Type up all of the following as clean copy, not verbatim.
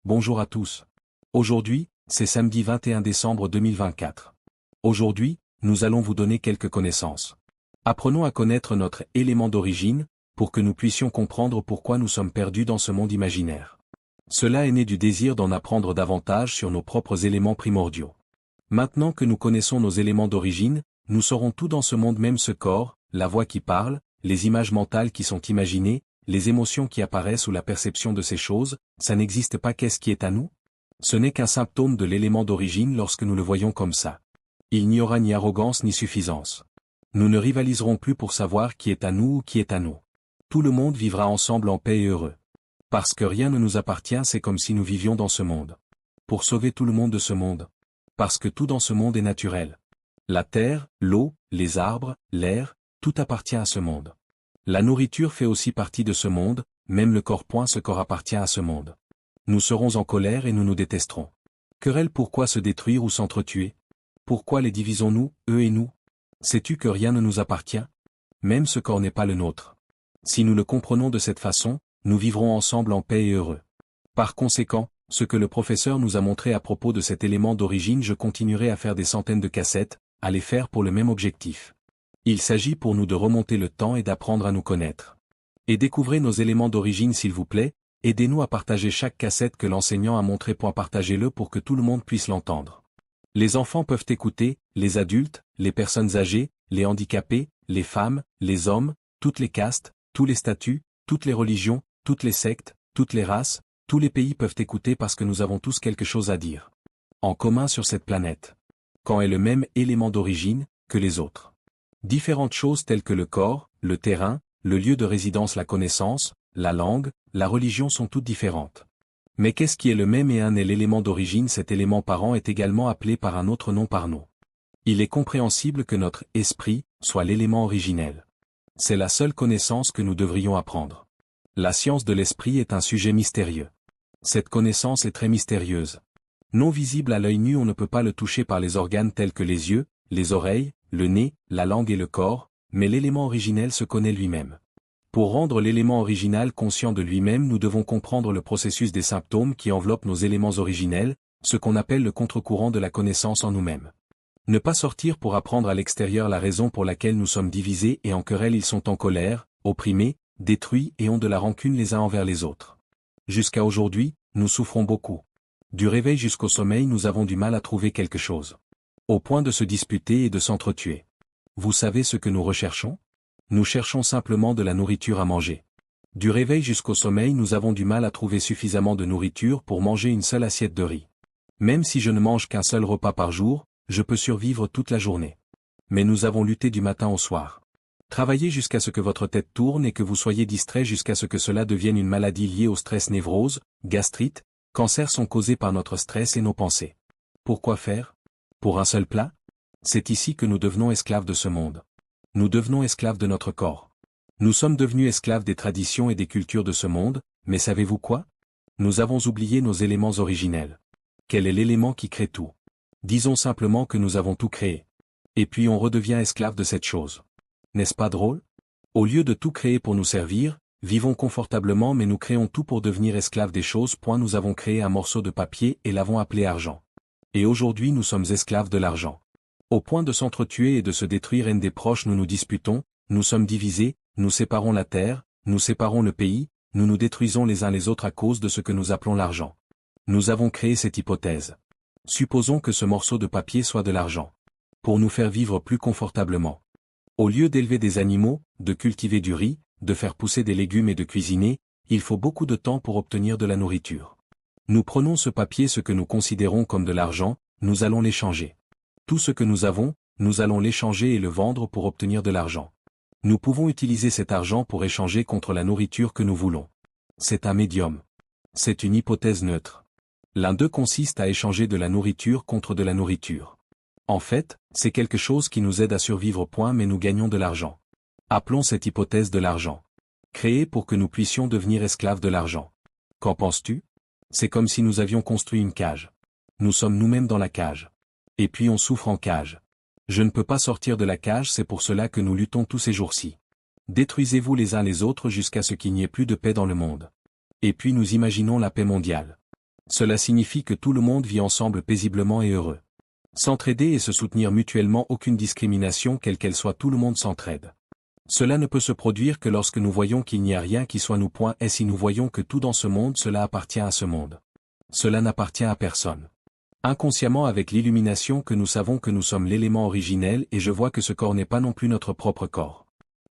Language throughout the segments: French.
Bonjour à tous. Aujourd'hui, c'est samedi 21 décembre 2024. Aujourd'hui, nous allons vous donner quelques connaissances. Apprenons à connaître notre élément d'origine, pour que nous puissions comprendre pourquoi nous sommes perdus dans ce monde imaginaire. Cela est né du désir d'en apprendre davantage sur nos propres éléments primordiaux. Maintenant que nous connaissons nos éléments d'origine, nous saurons tout dans ce monde, même ce corps, la voix qui parle, les images mentales qui sont imaginées, les émotions qui apparaissent ou la perception de ces choses, ça n'existe pas. Qu'est-ce qui est à nous? Ce n'est qu'un symptôme de l'élément d'origine lorsque nous le voyons comme ça. Il n'y aura ni arrogance ni suffisance. Nous ne rivaliserons plus pour savoir qui est à nous ou qui est à nous. Tout le monde vivra ensemble en paix et heureux. Parce que rien ne nous appartient, c'est comme si nous vivions dans ce monde. Pour sauver tout le monde de ce monde. Parce que tout dans ce monde est naturel. La terre, l'eau, les arbres, l'air, tout appartient à ce monde. La nourriture fait aussi partie de ce monde, même le corps. Ce corps appartient à ce monde. Nous serons en colère et nous nous détesterons. Querelle, pourquoi se détruire ou s'entretuer? Pourquoi les divisons-nous, eux et nous? Sais-tu que rien ne nous appartient? Même ce corps n'est pas le nôtre. Si nous le comprenons de cette façon, nous vivrons ensemble en paix et heureux. Par conséquent, ce que le professeur nous a montré à propos de cet élément d'origine, je continuerai à faire des centaines de cassettes, à les faire pour le même objectif. Il s'agit pour nous de remonter le temps et d'apprendre à nous connaître. Et découvrez nos éléments d'origine, s'il vous plaît, aidez-nous à partager chaque cassette que l'enseignant a montré. Partagez-le pour que tout le monde puisse l'entendre. Les enfants peuvent écouter, les adultes, les personnes âgées, les handicapés, les femmes, les hommes, toutes les castes, tous les statuts, toutes les religions, toutes les sectes, toutes les races, tous les pays peuvent écouter parce que nous avons tous quelque chose à dire. En commun sur cette planète. Quand est le même élément d'origine que les autres. Différentes choses telles que le corps, le terrain, le lieu de résidence, la connaissance, la langue, la religion sont toutes différentes. Mais qu'est-ce qui est le même et un est l'élément d'origine? Cet élément parent est également appelé par un autre nom par nous. Il est compréhensible que notre esprit soit l'élément originel. C'est la seule connaissance que nous devrions apprendre. La science de l'esprit est un sujet mystérieux. Cette connaissance est très mystérieuse. Non visible à l'œil nu, on ne peut pas le toucher par les organes tels que les yeux, les oreilles, le nez, la langue et le corps, mais l'élément originel se connaît lui-même. Pour rendre l'élément original conscient de lui-même, nous devons comprendre le processus des symptômes qui enveloppent nos éléments originels, ce qu'on appelle le contre-courant de la connaissance en nous-mêmes. Ne pas sortir pour apprendre à l'extérieur la raison pour laquelle nous sommes divisés et en querelle. Ils sont en colère, opprimés, détruits et ont de la rancune les uns envers les autres. Jusqu'à aujourd'hui, nous souffrons beaucoup. Du réveil jusqu'au sommeil, nous avons du mal à trouver quelque chose. Au point de se disputer et de s'entretuer. Vous savez ce que nous recherchons? Nous cherchons simplement de la nourriture à manger. Du réveil jusqu'au sommeil, nous avons du mal à trouver suffisamment de nourriture pour manger une seule assiette de riz. Même si je ne mange qu'un seul repas par jour, je peux survivre toute la journée. Mais nous avons lutté du matin au soir. Travaillez jusqu'à ce que votre tête tourne et que vous soyez distrait jusqu'à ce que cela devienne une maladie liée au stress. Névrose, gastrite, cancer sont causés par notre stress et nos pensées. Pourquoi faire? Pour un seul plat? C'est ici que nous devenons esclaves de ce monde. Nous devenons esclaves de notre corps. Nous sommes devenus esclaves des traditions et des cultures de ce monde, mais savez-vous quoi? Nous avons oublié nos éléments originels. Quel est l'élément qui crée tout? Disons simplement que nous avons tout créé. Et puis on redevient esclave de cette chose. N'est-ce pas drôle? Au lieu de tout créer pour nous servir, vivons confortablement, mais nous créons tout pour devenir esclaves des choses. Nous avons créé un morceau de papier et l'avons appelé argent. Et aujourd'hui nous sommes esclaves de l'argent. Au point de s'entretuer et de se détruire. Un des proches, nous nous disputons, nous sommes divisés, nous séparons la terre, nous séparons le pays, nous nous détruisons les uns les autres à cause de ce que nous appelons l'argent. Nous avons créé cette hypothèse. Supposons que ce morceau de papier soit de l'argent. Pour nous faire vivre plus confortablement. Au lieu d'élever des animaux, de cultiver du riz, de faire pousser des légumes et de cuisiner, il faut beaucoup de temps pour obtenir de la nourriture. Nous prenons ce papier, ce que nous considérons comme de l'argent, nous allons l'échanger. Tout ce que nous avons, nous allons l'échanger et le vendre pour obtenir de l'argent. Nous pouvons utiliser cet argent pour échanger contre la nourriture que nous voulons. C'est un médium. C'est une hypothèse neutre. L'un d'eux consiste à échanger de la nourriture contre de la nourriture. En fait, c'est quelque chose qui nous aide à survivre. Mais nous gagnons de l'argent. Appelons cette hypothèse de l'argent. Créée pour que nous puissions devenir esclaves de l'argent. Qu'en penses-tu? C'est comme si nous avions construit une cage. Nous sommes nous-mêmes dans la cage. Et puis on souffre en cage. Je ne peux pas sortir de la cage, c'est pour cela que nous luttons tous ces jours-ci. Détruisez-vous les uns les autres jusqu'à ce qu'il n'y ait plus de paix dans le monde. Et puis nous imaginons la paix mondiale. Cela signifie que tout le monde vit ensemble paisiblement et heureux. S'entraider et se soutenir mutuellement, aucune discrimination quelle qu'elle soit, tout le monde s'entraide. Cela ne peut se produire que lorsque nous voyons qu'il n'y a rien qui soit nous. Et si nous voyons que tout dans ce monde, cela appartient à ce monde. Cela n'appartient à personne. Inconsciemment, avec l'illumination, que nous savons que nous sommes l'élément originel, et je vois que ce corps n'est pas non plus notre propre corps.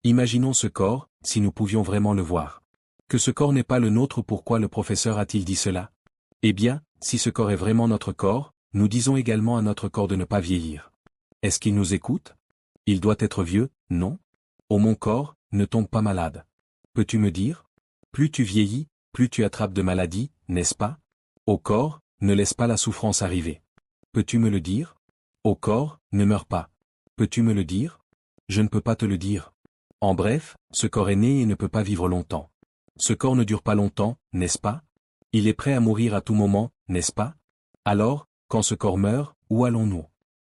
Imaginons ce corps, si nous pouvions vraiment le voir. Que ce corps n'est pas le nôtre, pourquoi le professeur a-t-il dit cela? Eh bien, si ce corps est vraiment notre corps, nous disons également à notre corps de ne pas vieillir. Est-ce qu'il nous écoute? Il doit être vieux, non? Oh mon corps, ne tombe pas malade. Peux-tu me dire? Plus tu vieillis, plus tu attrapes de maladies, n'est-ce pas? Ô corps, ne laisse pas la souffrance arriver. Peux-tu me le dire? Ô corps, ne meurs pas. Peux-tu me le dire? Je ne peux pas te le dire. En bref, ce corps est né et ne peut pas vivre longtemps. Ce corps ne dure pas longtemps, n'est-ce pas? Il est prêt à mourir à tout moment, n'est-ce pas? Alors, quand ce corps meurt, où allons-nous?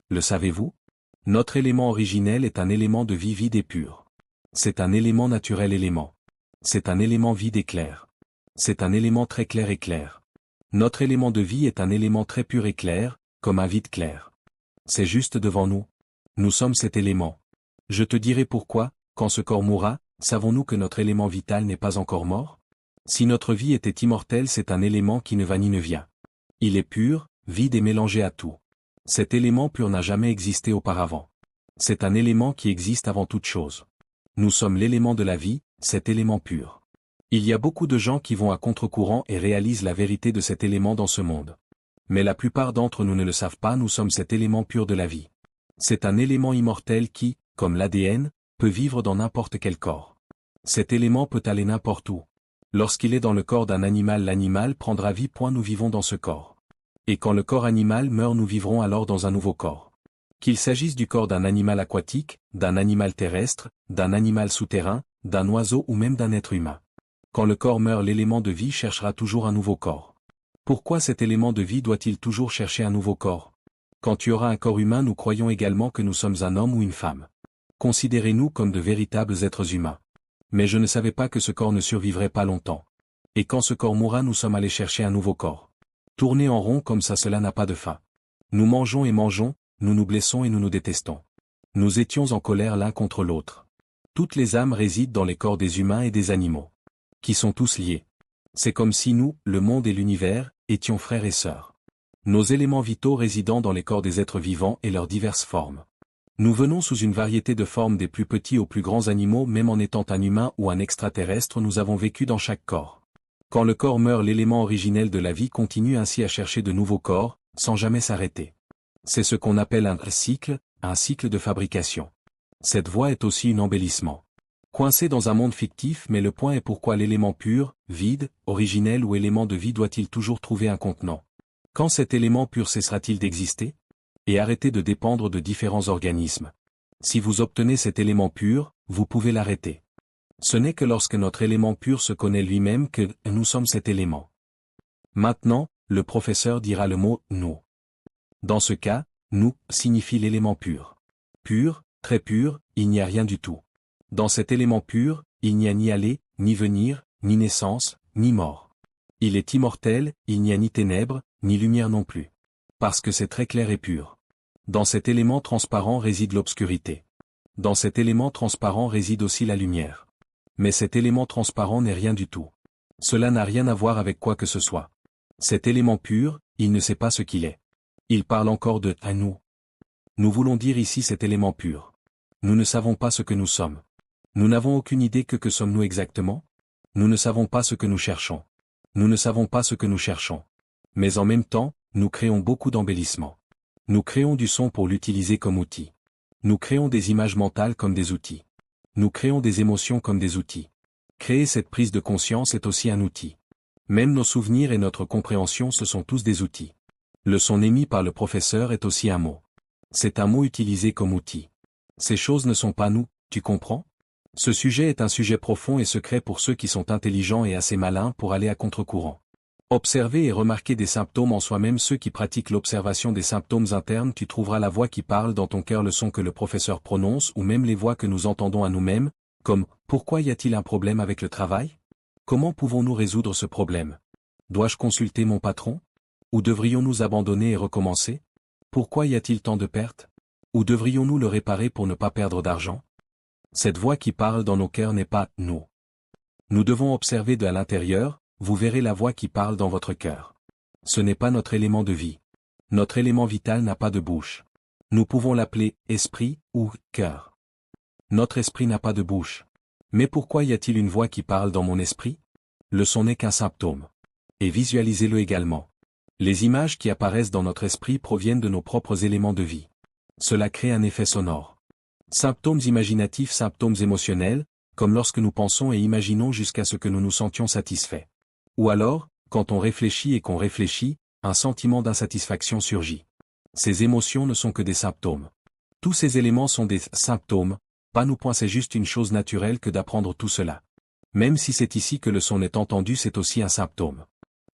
Le savez-vous? Notre élément originel est un élément de vie vide et pur. C'est un élément naturel élément. C'est un élément vide et clair. C'est un élément très clair et clair. Notre élément de vie est un élément très pur et clair, comme un vide clair. C'est juste devant nous. Nous sommes cet élément. Je te dirai pourquoi, quand ce corps mourra, savons-nous que notre élément vital n'est pas encore mort? Si notre vie était immortelle, c'est un élément qui ne va ni ne vient. Il est pur, vide et mélangé à tout. Cet élément pur n'a jamais existé auparavant. C'est un élément qui existe avant toute chose. Nous sommes l'élément de la vie, cet élément pur. Il y a beaucoup de gens qui vont à contre-courant et réalisent la vérité de cet élément dans ce monde. Mais la plupart d'entre nous ne le savent pas, nous sommes cet élément pur de la vie. C'est un élément immortel qui, comme l'ADN, peut vivre dans n'importe quel corps. Cet élément peut aller n'importe où. Lorsqu'il est dans le corps d'un animal, l'animal prendra vie. Nous vivons dans ce corps. Et quand le corps animal meurt, nous vivrons alors dans un nouveau corps. Qu'il s'agisse du corps d'un animal aquatique, d'un animal terrestre, d'un animal souterrain, d'un oiseau ou même d'un être humain. Quand le corps meurt, l'élément de vie cherchera toujours un nouveau corps. Pourquoi cet élément de vie doit-il toujours chercher un nouveau corps? Quand tu auras un corps humain, nous croyons également que nous sommes un homme ou une femme. Considérez-nous comme de véritables êtres humains. Mais je ne savais pas que ce corps ne survivrait pas longtemps. Et quand ce corps mourra, nous sommes allés chercher un nouveau corps. Tourner en rond comme ça, cela n'a pas de fin. Nous mangeons et mangeons, nous nous blessons et nous nous détestons. Nous étions en colère l'un contre l'autre. Toutes les âmes résident dans les corps des humains et des animaux, qui sont tous liés. C'est comme si nous, le monde et l'univers, étions frères et sœurs. Nos éléments vitaux résidant dans les corps des êtres vivants et leurs diverses formes. Nous venons sous une variété de formes des plus petits aux plus grands animaux, même en étant un humain ou un extraterrestre, nous avons vécu dans chaque corps. Quand le corps meurt, l'élément originel de la vie continue ainsi à chercher de nouveaux corps, sans jamais s'arrêter. C'est ce qu'on appelle un cycle de fabrication. Cette voie est aussi un embellissement. Coincé dans un monde fictif, mais le point est pourquoi l'élément pur, vide, originel ou élément de vie doit-il toujours trouver un contenant? Quand cet élément pur cessera-t-il d'exister? Et arrêter de dépendre de différents organismes. Si vous obtenez cet élément pur, vous pouvez l'arrêter. Ce n'est que lorsque notre élément pur se connaît lui-même que nous sommes cet élément. Maintenant, le professeur dira le mot « nous ». Dans ce cas, « nous » signifie l'élément pur. Pur, très pur, il n'y a rien du tout. Dans cet élément pur, il n'y a ni aller, ni venir, ni naissance, ni mort. Il est immortel, il n'y a ni ténèbres, ni lumière non plus. Parce que c'est très clair et pur. Dans cet élément transparent réside l'obscurité. Dans cet élément transparent réside aussi la lumière. Mais cet élément transparent n'est rien du tout. Cela n'a rien à voir avec quoi que ce soit. Cet élément pur, il ne sait pas ce qu'il est. Il parle encore de « à nous ». Nous voulons dire ici cet élément pur. Nous ne savons pas ce que nous sommes. Nous n'avons aucune idée que sommes-nous exactement? Nous ne savons pas ce que nous cherchons. Nous ne savons pas ce que nous cherchons. Mais en même temps, nous créons beaucoup d'embellissements. Nous créons du son pour l'utiliser comme outil. Nous créons des images mentales comme des outils. Nous créons des émotions comme des outils. Créer cette prise de conscience est aussi un outil. Même nos souvenirs et notre compréhension, ce sont tous des outils. Le son émis par le professeur est aussi un mot. C'est un mot utilisé comme outil. Ces choses ne sont pas nous, tu comprends? Ce sujet est un sujet profond et secret pour ceux qui sont intelligents et assez malins pour aller à contre-courant. Observer et remarquer des symptômes en soi-même. Ceux qui pratiquent l'observation des symptômes internes, tu trouveras la voix qui parle dans ton cœur, le son que le professeur prononce ou même les voix que nous entendons à nous-mêmes, comme « Pourquoi y a-t-il un problème avec le travail? Comment pouvons-nous résoudre ce problème? Dois-je consulter mon patron? Ou devrions-nous abandonner et recommencer? Pourquoi y a-t-il tant de pertes? Ou devrions-nous le réparer pour ne pas perdre d'argent? Cette voix qui parle dans nos cœurs n'est pas « nous ». Nous devons observer de l'intérieur, vous verrez la voix qui parle dans votre cœur. Ce n'est pas notre élément de vie. Notre élément vital n'a pas de bouche. Nous pouvons l'appeler « esprit » ou « cœur ». Notre esprit n'a pas de bouche. Mais pourquoi y a-t-il une voix qui parle dans mon esprit? Le son n'est qu'un symptôme. Et visualisez-le également. Les images qui apparaissent dans notre esprit proviennent de nos propres éléments de vie. Cela crée un effet sonore. Symptômes imaginatifs, symptômes émotionnels, comme lorsque nous pensons et imaginons jusqu'à ce que nous nous sentions satisfaits. Ou alors, quand on réfléchit et qu'on réfléchit, un sentiment d'insatisfaction surgit. Ces émotions ne sont que des symptômes. Tous ces éléments sont des symptômes, pas nous. C'est juste une chose naturelle que d'apprendre tout cela. Même si c'est ici que le son est entendu, c'est aussi un symptôme.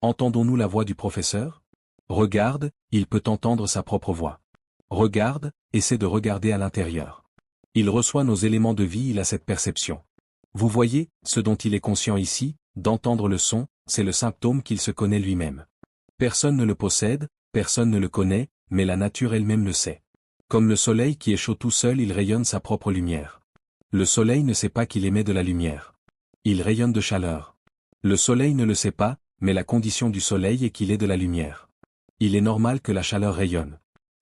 Entendons-nous la voix du professeur? Regarde, il peut entendre sa propre voix. Regarde, essaie de regarder à l'intérieur. Il reçoit nos éléments de vie, il a cette perception. Vous voyez, ce dont il est conscient ici, d'entendre le son, c'est le symptôme qu'il se connaît lui-même. Personne ne le possède, personne ne le connaît, mais la nature elle-même le sait. Comme le soleil qui est chaud tout seul, il rayonne sa propre lumière. Le soleil ne sait pas qu'il émet de la lumière. Il rayonne de chaleur. Le soleil ne le sait pas, mais la condition du soleil est qu'il ait de la lumière. Il est normal que la chaleur rayonne.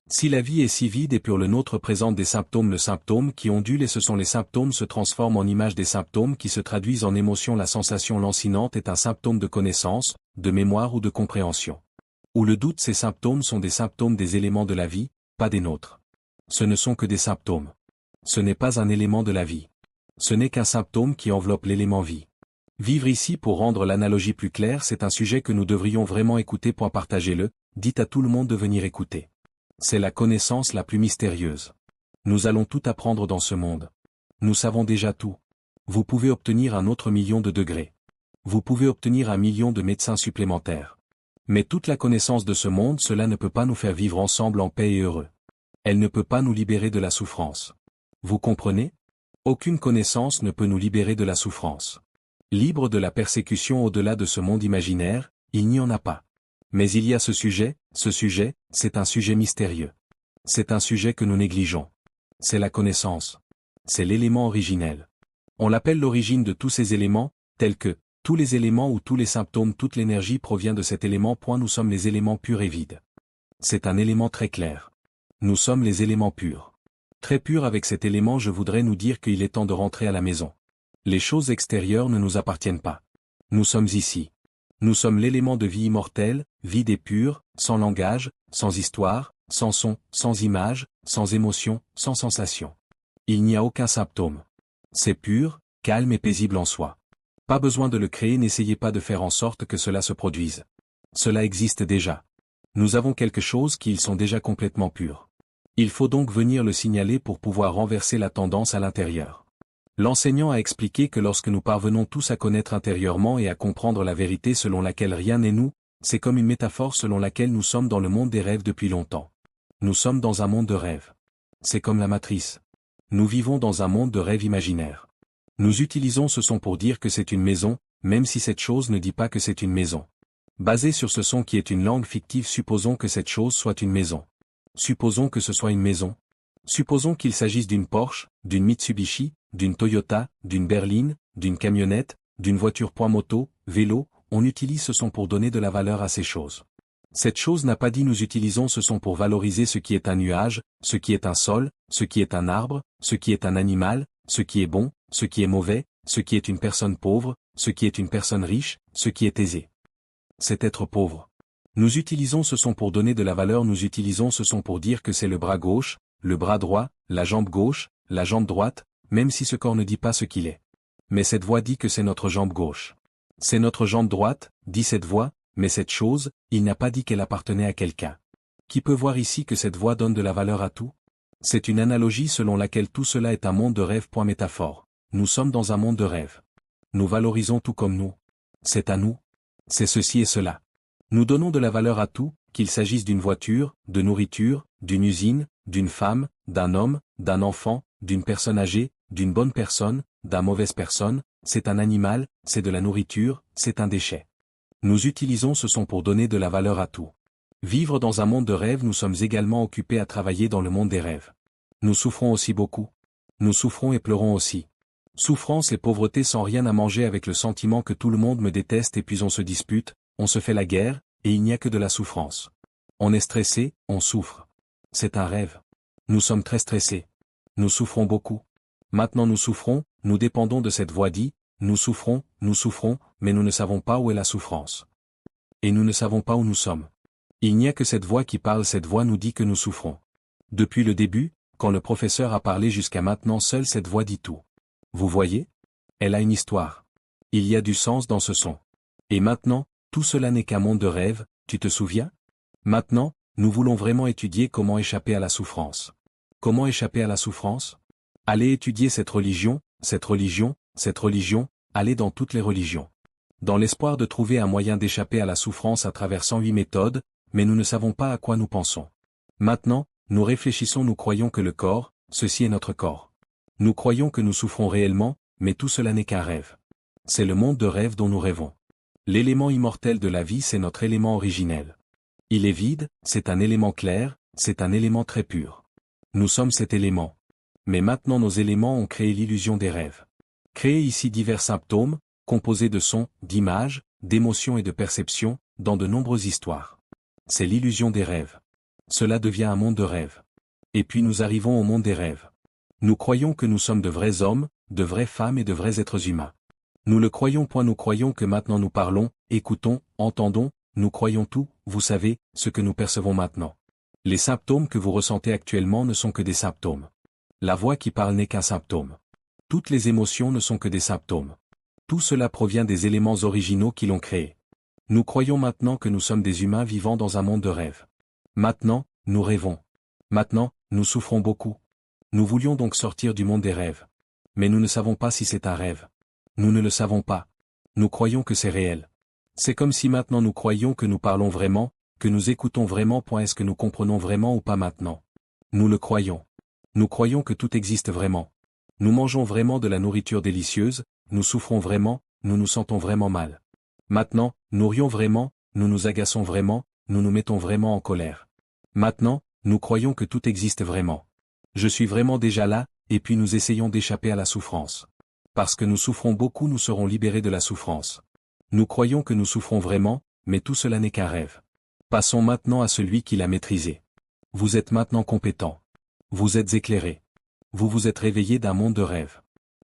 Si la vie est si vide et pure, le nôtre présente des symptômes. Le symptôme qui ondule, et ce sont les symptômes se transforment en images des symptômes qui se traduisent en émotions. La sensation lancinante est un symptôme de connaissance, de mémoire ou de compréhension. Ou le doute, ces symptômes sont des symptômes des éléments de la vie, pas des nôtres. Ce ne sont que des symptômes. Ce n'est pas un élément de la vie. Ce n'est qu'un symptôme qui enveloppe l'élément vie. Vivre ici, pour rendre l'analogie plus claire, c'est un sujet que nous devrions vraiment écouter. Partagez-le, dites à tout le monde de venir écouter. C'est la connaissance la plus mystérieuse. Nous allons tout apprendre dans ce monde. Nous savons déjà tout. Vous pouvez obtenir un autre million de degrés. Vous pouvez obtenir 1 million de médecins supplémentaires. Mais toute la connaissance de ce monde, cela ne peut pas nous faire vivre ensemble en paix et heureux. Elle ne peut pas nous libérer de la souffrance. Vous comprenez? Aucune connaissance ne peut nous libérer de la souffrance. Libre de la persécution au-delà de ce monde imaginaire, il n'y en a pas. Mais il y a ce sujet, c'est un sujet mystérieux. C'est un sujet que nous négligeons. C'est la connaissance. C'est l'élément originel. On l'appelle l'origine de tous ces éléments, tels que, tous les éléments ou tous les symptômes, toute l'énergie provient de cet élément. Nous sommes les éléments purs et vides. C'est un élément très clair. Nous sommes les éléments purs. Très purs. Avec cet élément, je voudrais nous dire qu'il est temps de rentrer à la maison. Les choses extérieures ne nous appartiennent pas. Nous sommes ici. Nous sommes l'élément de vie immortel, vide et pur, sans langage, sans histoire, sans son, sans image, sans émotion, sans sensation. Il n'y a aucun symptôme. C'est pur, calme et paisible en soi. Pas besoin de le créer, n'essayez pas de faire en sorte que cela se produise. Cela existe déjà. Nous avons quelque chose qui ils sont déjà complètement purs. Il faut donc venir le signaler pour pouvoir renverser la tendance à l'intérieur. L'enseignant a expliqué que lorsque nous parvenons tous à connaître intérieurement et à comprendre la vérité selon laquelle rien n'est nous, c'est comme une métaphore selon laquelle nous sommes dans le monde des rêves depuis longtemps. Nous sommes dans un monde de rêves. C'est comme la matrice. Nous vivons dans un monde de rêves imaginaires. Nous utilisons ce son pour dire que c'est une maison, même si cette chose ne dit pas que c'est une maison. Basé sur ce son qui est une langue fictive, supposons que cette chose soit une maison. Supposons que ce soit une maison. Supposons qu'il s'agisse d'une Porsche, d'une Mitsubishi, d'une Toyota, d'une berline, d'une camionnette, d'une voiture moto, vélo. On utilise ce son pour donner de la valeur à ces choses. Cette chose n'a pas dit, nous utilisons ce son pour valoriser ce qui est un nuage, ce qui est un sol, ce qui est un arbre, ce qui est un animal, ce qui est bon, ce qui est mauvais, ce qui est une personne pauvre, ce qui est une personne riche, ce qui est aisé. C'est être pauvre. Nous utilisons ce son pour donner de la valeur, nous utilisons ce son pour dire que c'est le bras gauche, le bras droit, la jambe gauche, la jambe droite, même si ce corps ne dit pas ce qu'il est. Mais cette voix dit que c'est notre jambe gauche. C'est notre jambe droite, dit cette voix, mais cette chose, il n'a pas dit qu'elle appartenait à quelqu'un. Qui peut voir ici que cette voix donne de la valeur à tout? C'est une analogie selon laquelle tout cela est un monde de rêve. Métaphore. Nous sommes dans un monde de rêve. Nous valorisons tout comme nous. C'est à nous. C'est ceci et cela. Nous donnons de la valeur à tout, qu'il s'agisse d'une voiture, de nourriture, d'une usine, d'une femme, d'un homme, d'un enfant, d'une personne âgée, d'une bonne personne, d'une mauvaise personne, c'est un animal, c'est de la nourriture, c'est un déchet. Nous utilisons ce son pour donner de la valeur à tout. Vivre dans un monde de rêve, nous sommes également occupés à travailler dans le monde des rêves. Nous souffrons aussi beaucoup. Nous souffrons et pleurons aussi. Souffrance et pauvreté sans rien à manger avec le sentiment que tout le monde me déteste et puis on se dispute, on se fait la guerre, et il n'y a que de la souffrance. On est stressé, on souffre. C'est un rêve. Nous sommes très stressés. Nous souffrons beaucoup. Maintenant nous souffrons, nous dépendons de cette voix dit, nous souffrons, mais nous ne savons pas où est la souffrance. Et nous ne savons pas où nous sommes. Il n'y a que cette voix qui parle, cette voix nous dit que nous souffrons. Depuis le début, quand le professeur a parlé jusqu'à maintenant, seule cette voix dit tout. Vous voyez? Elle a une histoire. Il y a du sens dans ce son. Et maintenant, tout cela n'est qu'un monde de rêve, tu te souviens? Maintenant, nous voulons vraiment étudier comment échapper à la souffrance. Comment échapper à la souffrance? Allez étudier cette religion, allez dans toutes les religions. Dans l'espoir de trouver un moyen d'échapper à la souffrance à travers 108 méthodes, mais nous ne savons pas à quoi nous pensons. Maintenant, nous réfléchissons, nous croyons que le corps, ceci est notre corps. Nous croyons que nous souffrons réellement, mais tout cela n'est qu'un rêve. C'est le monde de rêve dont nous rêvons. L'élément immortel de la vie, c'est notre élément originel. Il est vide, c'est un élément clair, c'est un élément très pur. Nous sommes cet élément. Mais maintenant nos éléments ont créé l'illusion des rêves. Créé ici divers symptômes, composés de sons, d'images, d'émotions et de perceptions, dans de nombreuses histoires. C'est l'illusion des rêves. Cela devient un monde de rêves. Et puis nous arrivons au monde des rêves. Nous croyons que nous sommes de vrais hommes, de vraies femmes et de vrais êtres humains. Nous le croyons. Nous croyons que maintenant nous parlons, écoutons, entendons, nous croyons tout, vous savez, ce que nous percevons maintenant. Les symptômes que vous ressentez actuellement ne sont que des symptômes. La voix qui parle n'est qu'un symptôme. Toutes les émotions ne sont que des symptômes. Tout cela provient des éléments originaux qui l'ont créé. Nous croyons maintenant que nous sommes des humains vivant dans un monde de rêve. Maintenant, nous rêvons. Maintenant, nous souffrons beaucoup. Nous voulions donc sortir du monde des rêves. Mais nous ne savons pas si c'est un rêve. Nous ne le savons pas. Nous croyons que c'est réel. C'est comme si maintenant nous croyions que nous parlons vraiment, que nous écoutons vraiment. Est-ce que nous comprenons vraiment ou pas maintenant? Nous le croyons. Nous croyons que tout existe vraiment. Nous mangeons vraiment de la nourriture délicieuse, nous souffrons vraiment, nous nous sentons vraiment mal. Maintenant, nous rions vraiment, nous nous agaçons vraiment, nous nous mettons vraiment en colère. Maintenant, nous croyons que tout existe vraiment. Je suis vraiment déjà là, et puis nous essayons d'échapper à la souffrance. Parce que nous souffrons beaucoup, nous serons libérés de la souffrance. Nous croyons que nous souffrons vraiment, mais tout cela n'est qu'un rêve. Passons maintenant à celui qui l'a maîtrisé. Vous êtes maintenant compétent. Vous êtes éclairé. Vous vous êtes réveillé d'un monde de rêve.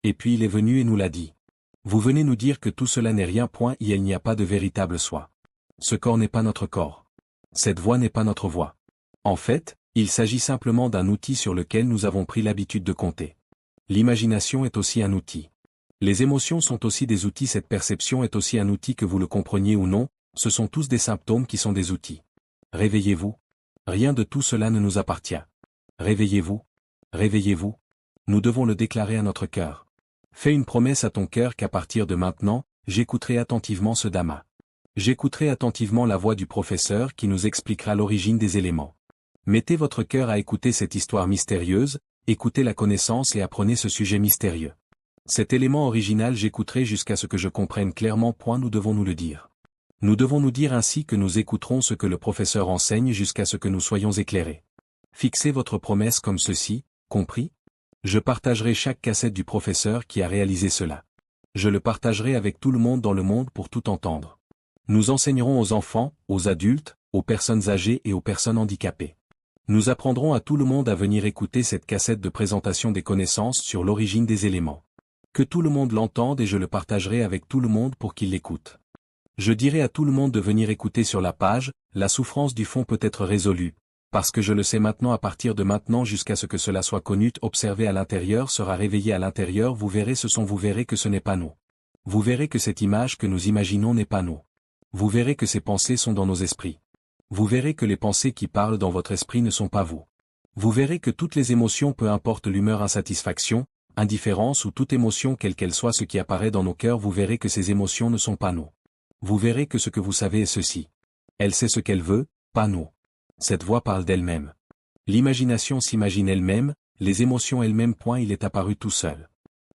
Et puis il est venu et nous l'a dit. Vous venez nous dire que tout cela n'est rien. Il n'y a pas de véritable soi. Ce corps n'est pas notre corps. Cette voix n'est pas notre voix. En fait, il s'agit simplement d'un outil sur lequel nous avons pris l'habitude de compter. L'imagination est aussi un outil. Les émotions sont aussi des outils. Cette perception est aussi un outil, que vous le compreniez ou non, ce sont tous des symptômes qui sont des outils. Réveillez-vous. Rien de tout cela ne nous appartient. Réveillez-vous. Réveillez-vous. Nous devons le déclarer à notre cœur. Fais une promesse à ton cœur qu'à partir de maintenant, j'écouterai attentivement ce Dhamma. J'écouterai attentivement la voix du professeur qui nous expliquera l'origine des éléments. Mettez votre cœur à écouter cette histoire mystérieuse, écoutez la connaissance et apprenez ce sujet mystérieux. Cet élément original, j'écouterai jusqu'à ce que je comprenne clairement. Nous devons nous le dire. Nous devons nous dire ainsi que nous écouterons ce que le professeur enseigne jusqu'à ce que nous soyons éclairés. Fixez votre promesse comme ceci, compris? Je partagerai chaque cassette du professeur qui a réalisé cela. Je le partagerai avec tout le monde dans le monde pour tout entendre. Nous enseignerons aux enfants, aux adultes, aux personnes âgées et aux personnes handicapées. Nous apprendrons à tout le monde à venir écouter cette cassette de présentation des connaissances sur l'origine des éléments. Que tout le monde l'entende et je le partagerai avec tout le monde pour qu'il l'écoute. Je dirai à tout le monde de venir écouter sur la page, la souffrance du fond peut être résolue, parce que je le sais maintenant. À partir de maintenant jusqu'à ce que cela soit connu, observé à l'intérieur sera réveillé à l'intérieur. Vous verrez ce son, vous verrez que ce n'est pas nous. Vous verrez que cette image que nous imaginons n'est pas nous. Vous verrez que ces pensées sont dans nos esprits. Vous verrez que les pensées qui parlent dans votre esprit ne sont pas vous. Vous verrez que toutes les émotions, peu importe l'humeur, insatisfaction, indifférence ou toute émotion quelle qu'elle soit, ce qui apparaît dans nos cœurs, vous verrez que ces émotions ne sont pas nous. Vous verrez que ce que vous savez est ceci. Elle sait ce qu'elle veut, pas nous. Cette voix parle d'elle-même. L'imagination s'imagine elle-même, les émotions elles-mêmes. Il est apparu tout seul.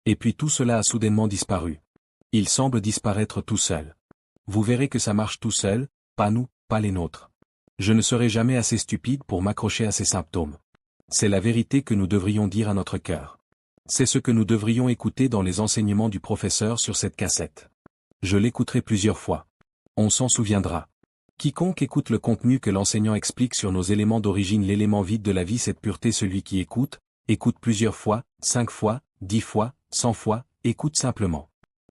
Et puis tout cela a soudainement disparu. Il semble disparaître tout seul. Vous verrez que ça marche tout seul, pas nous, pas les nôtres. Je ne serai jamais assez stupide pour m'accrocher à ces symptômes. C'est la vérité que nous devrions dire à notre cœur. C'est ce que nous devrions écouter dans les enseignements du professeur sur cette cassette. Je l'écouterai plusieurs fois. On s'en souviendra. Quiconque écoute le contenu que l'enseignant explique sur nos éléments d'origine, l'élément vide de la vie, cette pureté, celui qui écoute plusieurs fois, 5 fois, 10 fois, 100 fois, écoute simplement.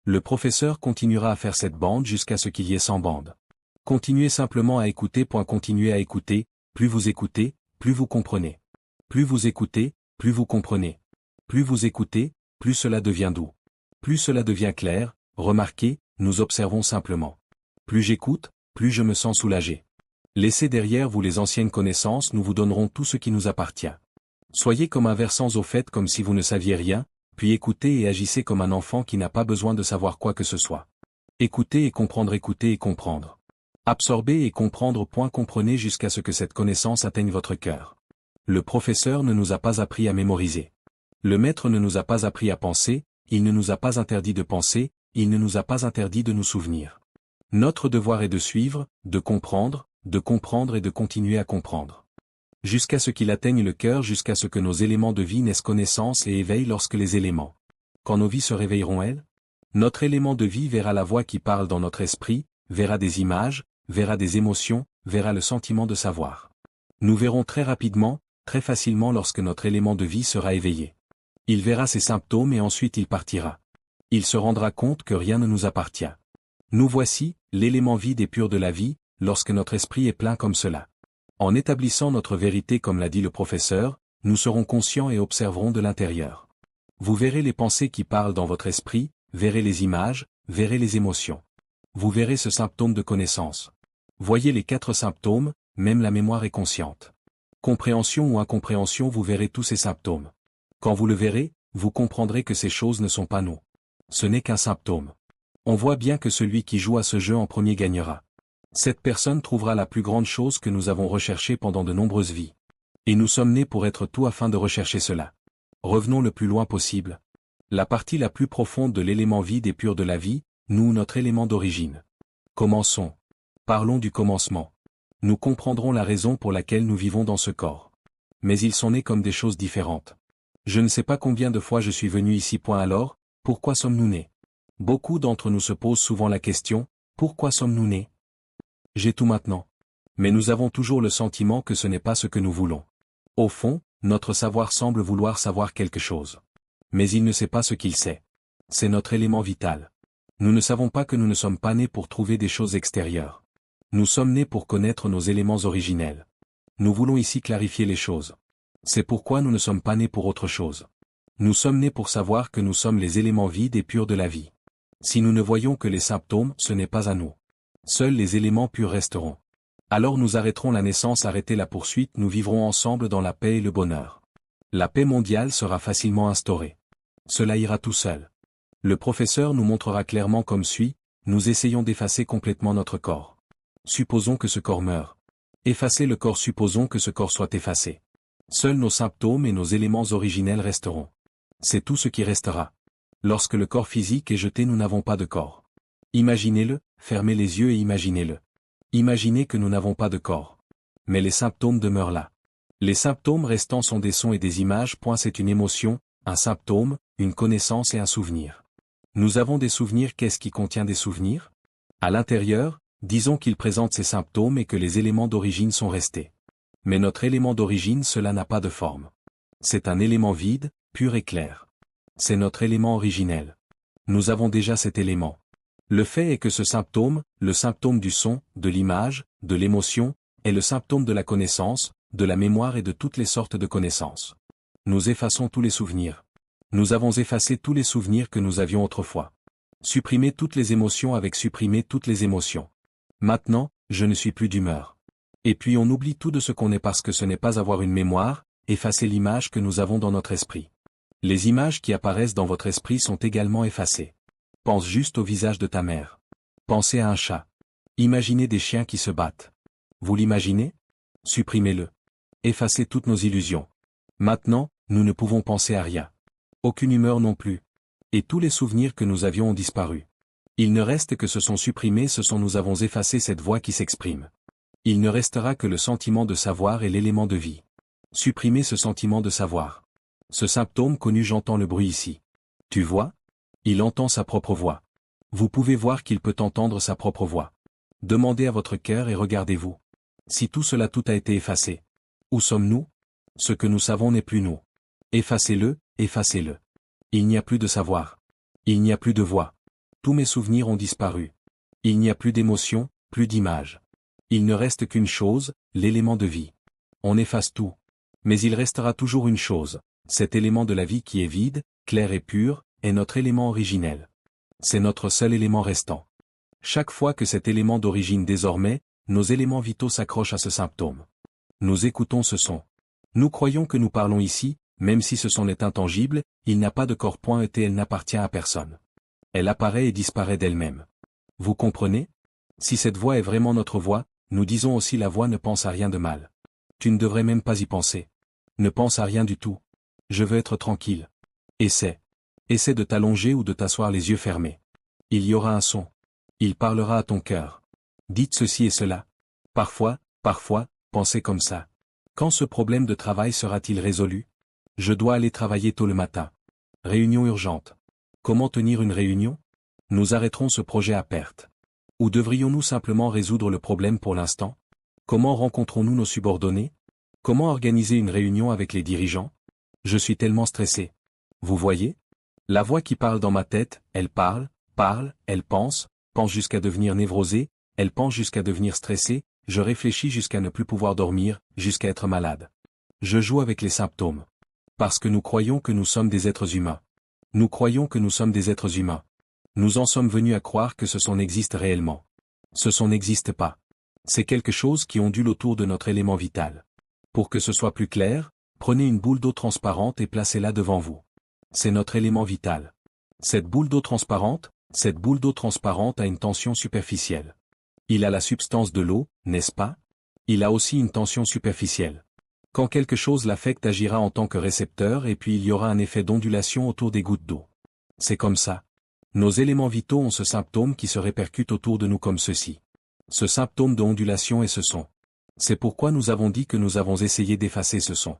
Le professeur continuera à faire cette bande jusqu'à ce qu'il y ait 100 bandes. Continuez simplement à écouter. Continuez à écouter, plus vous comprenez. Plus vous écoutez, plus vous comprenez. Plus vous écoutez, plus cela devient doux. Plus cela devient clair. Remarquez, nous observons simplement. Plus j'écoute, plus je me sens soulagé. Laissez derrière vous les anciennes connaissances, nous vous donnerons tout ce qui nous appartient. Soyez comme un ver sans eau fait comme si vous ne saviez rien, puis écoutez et agissez comme un enfant qui n'a pas besoin de savoir quoi que ce soit. Écoutez et comprendre. Absorbez et comprendre. Comprenez jusqu'à ce que cette connaissance atteigne votre cœur. Le professeur ne nous a pas appris à mémoriser. Le maître ne nous a pas appris à penser, il ne nous a pas interdit de penser, il ne nous a pas interdit de nous souvenir. Notre devoir est de suivre, de comprendre et de continuer à comprendre. Jusqu'à ce qu'il atteigne le cœur, jusqu'à ce que nos éléments de vie naissent connaissance et éveillent. Lorsque les éléments, quand nos vies se réveilleront-elles? Notre élément de vie verra la voix qui parle dans notre esprit, verra des images, verra des émotions, verra le sentiment de savoir. Nous verrons très rapidement, très facilement lorsque notre élément de vie sera éveillé. Il verra ses symptômes et ensuite il partira. Il se rendra compte que rien ne nous appartient. Nous voici, l'élément vide et pur de la vie, lorsque notre esprit est plein comme cela. En établissant notre vérité comme l'a dit le professeur, nous serons conscients et observerons de l'intérieur. Vous verrez les pensées qui parlent dans votre esprit, verrez les images, verrez les émotions. Vous verrez ce symptôme de connaissance. Voyez les 4 symptômes, même la mémoire est consciente. Compréhension ou incompréhension, vous verrez tous ces symptômes. Quand vous le verrez, vous comprendrez que ces choses ne sont pas nous. Ce n'est qu'un symptôme. On voit bien que celui qui joue à ce jeu en premier gagnera. Cette personne trouvera la plus grande chose que nous avons recherchée pendant de nombreuses vies. Et nous sommes nés pour être tout afin de rechercher cela. Revenons le plus loin possible. La partie la plus profonde de l'élément vide et pur de la vie, nous, notre élément d'origine. Commençons. Parlons du commencement. Nous comprendrons la raison pour laquelle nous vivons dans ce corps. Mais ils sont nés comme des choses différentes. Je ne sais pas combien de fois je suis venu ici. Alors, pourquoi sommes-nous nés? Beaucoup d'entre nous se posent souvent la question, pourquoi sommes-nous nés? J'ai tout maintenant. Mais nous avons toujours le sentiment que ce n'est pas ce que nous voulons. Au fond, notre savoir semble vouloir savoir quelque chose. Mais il ne sait pas ce qu'il sait. C'est notre élément vital. Nous ne savons pas que nous ne sommes pas nés pour trouver des choses extérieures. Nous sommes nés pour connaître nos éléments originels. Nous voulons ici clarifier les choses. C'est pourquoi nous ne sommes pas nés pour autre chose. Nous sommes nés pour savoir que nous sommes les éléments vides et purs de la vie. Si nous ne voyons que les symptômes, ce n'est pas à nous. Seuls les éléments purs resteront. Alors nous arrêterons la naissance, arrêter la poursuite, nous vivrons ensemble dans la paix et le bonheur. La paix mondiale sera facilement instaurée. Cela ira tout seul. Le professeur nous montrera clairement comme suit, nous essayons d'effacer complètement notre corps. Supposons que ce corps meure. Effacer le corps, supposons que ce corps soit effacé. Seuls nos symptômes et nos éléments originels resteront. C'est tout ce qui restera. Lorsque le corps physique est jeté, nous n'avons pas de corps. Imaginez-le, fermez les yeux et imaginez-le. Imaginez que nous n'avons pas de corps. Mais les symptômes demeurent là. Les symptômes restants sont des sons et des images. C'est une émotion, un symptôme, une connaissance et un souvenir. Nous avons des souvenirs. Qu'est-ce qui contient des souvenirs? À l'intérieur, disons qu'il présente ces symptômes et que les éléments d'origine sont restés. Mais notre élément d'origine, cela n'a pas de forme. C'est un élément vide, pur et clair. C'est notre élément originel. Nous avons déjà cet élément. Le fait est que ce symptôme, le symptôme du son, de l'image, de l'émotion, est le symptôme de la connaissance, de la mémoire et de toutes les sortes de connaissances. Nous effaçons tous les souvenirs. Nous avons effacé tous les souvenirs que nous avions autrefois. Supprimé toutes les émotions avec supprimer toutes les émotions. Maintenant, je ne suis plus d'humeur. Et puis on oublie tout de ce qu'on est parce que ce n'est pas avoir une mémoire, effacer l'image que nous avons dans notre esprit. Les images qui apparaissent dans votre esprit sont également effacées. Pense juste au visage de ta mère. Pensez à un chat. Imaginez des chiens qui se battent. Vous l'imaginez? Supprimez-le. Effacez toutes nos illusions. Maintenant, nous ne pouvons penser à rien. Aucune humeur non plus. Et tous les souvenirs que nous avions ont disparu. Il ne reste que ce sont supprimés, nous avons effacé cette voix qui s'exprime. Il ne restera que le sentiment de savoir et l'élément de vie. Supprimez ce sentiment de savoir. Ce symptôme connu, j'entends le bruit ici. Tu vois? Il entend sa propre voix. Vous pouvez voir qu'il peut entendre sa propre voix. Demandez à votre cœur et regardez-vous. Si tout a été effacé. Où sommes-nous? Ce que nous savons n'est plus nous. Effacez-le, effacez-le. Il n'y a plus de savoir. Il n'y a plus de voix. Tous mes souvenirs ont disparu. Il n'y a plus d'émotion, plus d'image. Il ne reste qu'une chose, l'élément de vie. On efface tout. Mais il restera toujours une chose, cet élément de la vie qui est vide, clair et pur, est notre élément originel. C'est notre seul élément restant. Chaque fois que cet élément d'origine désormais, nos éléments vitaux s'accrochent à ce symptôme. Nous écoutons ce son. Nous croyons que nous parlons ici, même si ce son est intangible, il n'a pas de corps et elle n'appartient à personne. Elle apparaît et disparaît d'elle-même. Vous comprenez? Si cette voix est vraiment notre voix, nous disons aussi la voix ne pense à rien de mal. Tu ne devrais même pas y penser. Ne pense à rien du tout. Je veux être tranquille. Essaie. Essaie de t'allonger ou de t'asseoir les yeux fermés. Il y aura un son. Il parlera à ton cœur. Dites ceci et cela. Parfois, pensez comme ça. Quand ce problème de travail sera-t-il résolu? Je dois aller travailler tôt le matin. Réunion urgente. Comment tenir une réunion? Nous arrêterons ce projet à perte. Ou devrions-nous simplement résoudre le problème pour l'instant? Comment rencontrons-nous nos subordonnés? Comment organiser une réunion avec les dirigeants? Je suis tellement stressé. Vous voyez? La voix qui parle dans ma tête, elle parle, elle pense jusqu'à devenir névrosée, elle pense jusqu'à devenir stressée, je réfléchis jusqu'à ne plus pouvoir dormir, jusqu'à être malade. Je joue avec les symptômes. Parce que nous croyons que nous sommes des êtres humains. Nous croyons que nous sommes des êtres humains. Nous en sommes venus à croire que ce son existe réellement. Ce son n'existe pas. C'est quelque chose qui ondule autour de notre élément vital. Pour que ce soit plus clair, prenez une boule d'eau transparente et placez-la devant vous. C'est notre élément vital. Cette boule d'eau transparente a une tension superficielle. Il a la substance de l'eau, n'est-ce pas? Il a aussi une tension superficielle. Quand quelque chose l'affecte, agira en tant que récepteur et puis il y aura un effet d'ondulation autour des gouttes d'eau. C'est comme ça. Nos éléments vitaux ont ce symptôme qui se répercute autour de nous comme ceci. Ce symptôme de ondulation est ce son. C'est pourquoi nous avons dit que nous avons essayé d'effacer ce son.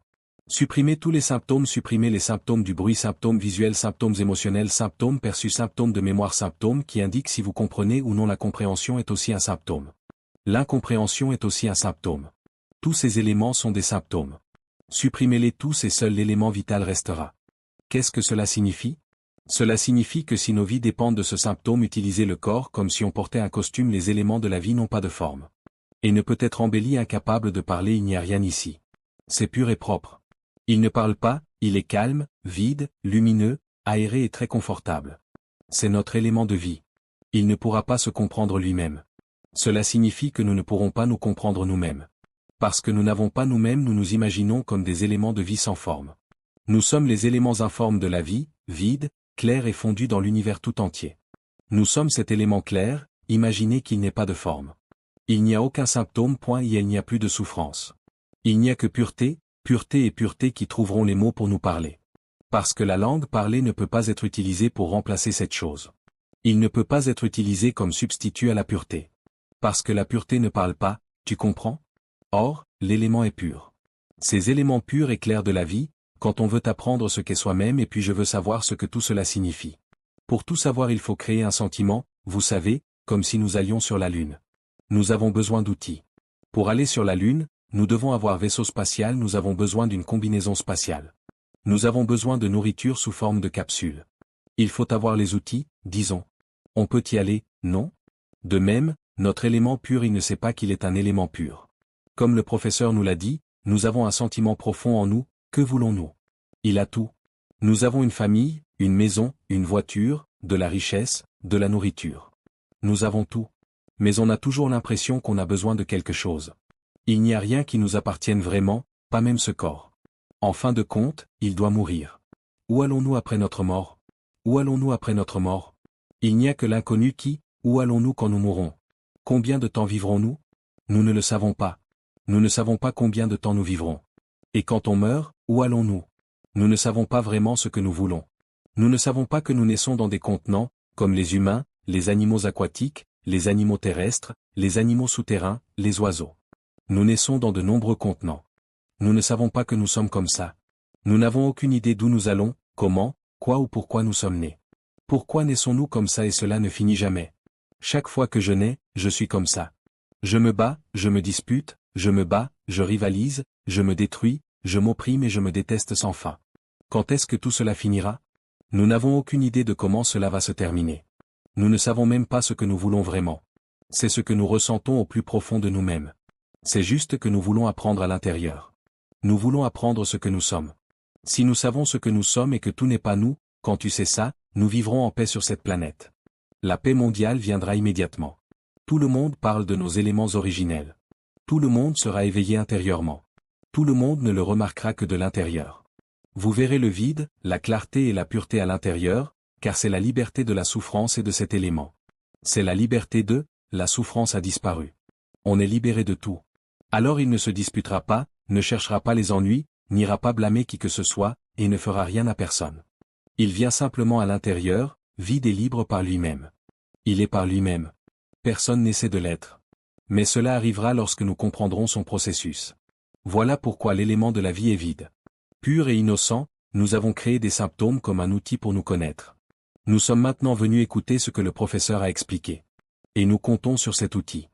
Supprimez tous les symptômes, supprimez les symptômes du bruit, symptômes visuels, symptômes émotionnels, symptômes perçus, symptômes de mémoire, symptômes qui indiquent si vous comprenez ou non. La compréhension est aussi un symptôme. L'incompréhension est aussi un symptôme. Tous ces éléments sont des symptômes. Supprimez-les tous et seul l'élément vital restera. Qu'est-ce que cela signifie? Cela signifie que si nos vies dépendent de ce symptôme, utilisez le corps comme si on portait un costume, les éléments de la vie n'ont pas de forme. Et ne peut être embelli, incapable de parler, il n'y a rien ici. C'est pur et propre. Il ne parle pas, il est calme, vide, lumineux, aéré et très confortable. C'est notre élément de vie. Il ne pourra pas se comprendre lui-même. Cela signifie que nous ne pourrons pas nous comprendre nous-mêmes. Parce que nous n'avons pas nous-mêmes, nous nous imaginons comme des éléments de vie sans forme. Nous sommes les éléments informes de la vie, vides, clairs et fondus dans l'univers tout entier. Nous sommes cet élément clair, imaginez qu'il n'est pas de forme. Il n'y a aucun symptôme, et il n'y a plus de souffrance. Il n'y a que pureté, pureté et pureté qui trouveront les mots pour nous parler. Parce que la langue parlée ne peut pas être utilisée pour remplacer cette chose. Il ne peut pas être utilisé comme substitut à la pureté. Parce que la pureté ne parle pas, tu comprends? Or, l'élément est pur. Ces éléments purs et clairs de la vie, quand on veut apprendre ce qu'est soi-même et puis je veux savoir ce que tout cela signifie. Pour tout savoir il faut créer un sentiment, vous savez, comme si nous allions sur la Lune. Nous avons besoin d'outils. Pour aller sur la Lune, nous devons avoir vaisseau spatial, nous avons besoin d'une combinaison spatiale. Nous avons besoin de nourriture sous forme de capsule. Il faut avoir les outils, disons. On peut y aller, non? De même, notre élément pur il ne sait pas qu'il est un élément pur. Comme le professeur nous l'a dit, nous avons un sentiment profond en nous, que voulons-nous? Il a tout. Nous avons une famille, une maison, une voiture, de la richesse, de la nourriture. Nous avons tout. Mais on a toujours l'impression qu'on a besoin de quelque chose. Il n'y a rien qui nous appartienne vraiment, pas même ce corps. En fin de compte, il doit mourir. Où allons-nous après notre mort? Où allons-nous après notre mort? Il n'y a que l'inconnu qui, où allons-nous quand nous mourrons? Combien de temps vivrons-nous? Nous ne le savons pas. Nous ne savons pas combien de temps nous vivrons. Et quand on meurt, où allons-nous? Nous ne savons pas vraiment ce que nous voulons. Nous ne savons pas que nous naissons dans des contenants, comme les humains, les animaux aquatiques, les animaux terrestres, les animaux souterrains, les oiseaux. Nous naissons dans de nombreux contenants. Nous ne savons pas que nous sommes comme ça. Nous n'avons aucune idée d'où nous allons, comment, quoi ou pourquoi nous sommes nés. Pourquoi naissons-nous comme ça et cela ne finit jamais? Chaque fois que je nais, je suis comme ça. Je me bats, je me dispute, je me bats, je rivalise, je me détruis, je m'opprime et je me déteste sans fin. Quand est-ce que tout cela finira? Nous n'avons aucune idée de comment cela va se terminer. Nous ne savons même pas ce que nous voulons vraiment. C'est ce que nous ressentons au plus profond de nous-mêmes. C'est juste que nous voulons apprendre à l'intérieur. Nous voulons apprendre ce que nous sommes. Si nous savons ce que nous sommes et que tout n'est pas nous, quand tu sais ça, nous vivrons en paix sur cette planète. La paix mondiale viendra immédiatement. Tout le monde parle de nos éléments originels. Tout le monde sera éveillé intérieurement. Tout le monde ne le remarquera que de l'intérieur. Vous verrez le vide, la clarté et la pureté à l'intérieur, car c'est la liberté de la souffrance et de cet élément. C'est la liberté de, la souffrance a disparu. On est libéré de tout. Alors il ne se disputera pas, ne cherchera pas les ennuis, n'ira pas blâmer qui que ce soit, et ne fera rien à personne. Il vient simplement à l'intérieur, vide et libre par lui-même. Il est par lui-même. Personne n'essaie de l'être. Mais cela arrivera lorsque nous comprendrons son processus. Voilà pourquoi l'élément de la vie est vide. Pur et innocent, nous avons créé des symptômes comme un outil pour nous connaître. Nous sommes maintenant venus écouter ce que le professeur a expliqué. Et nous comptons sur cet outil.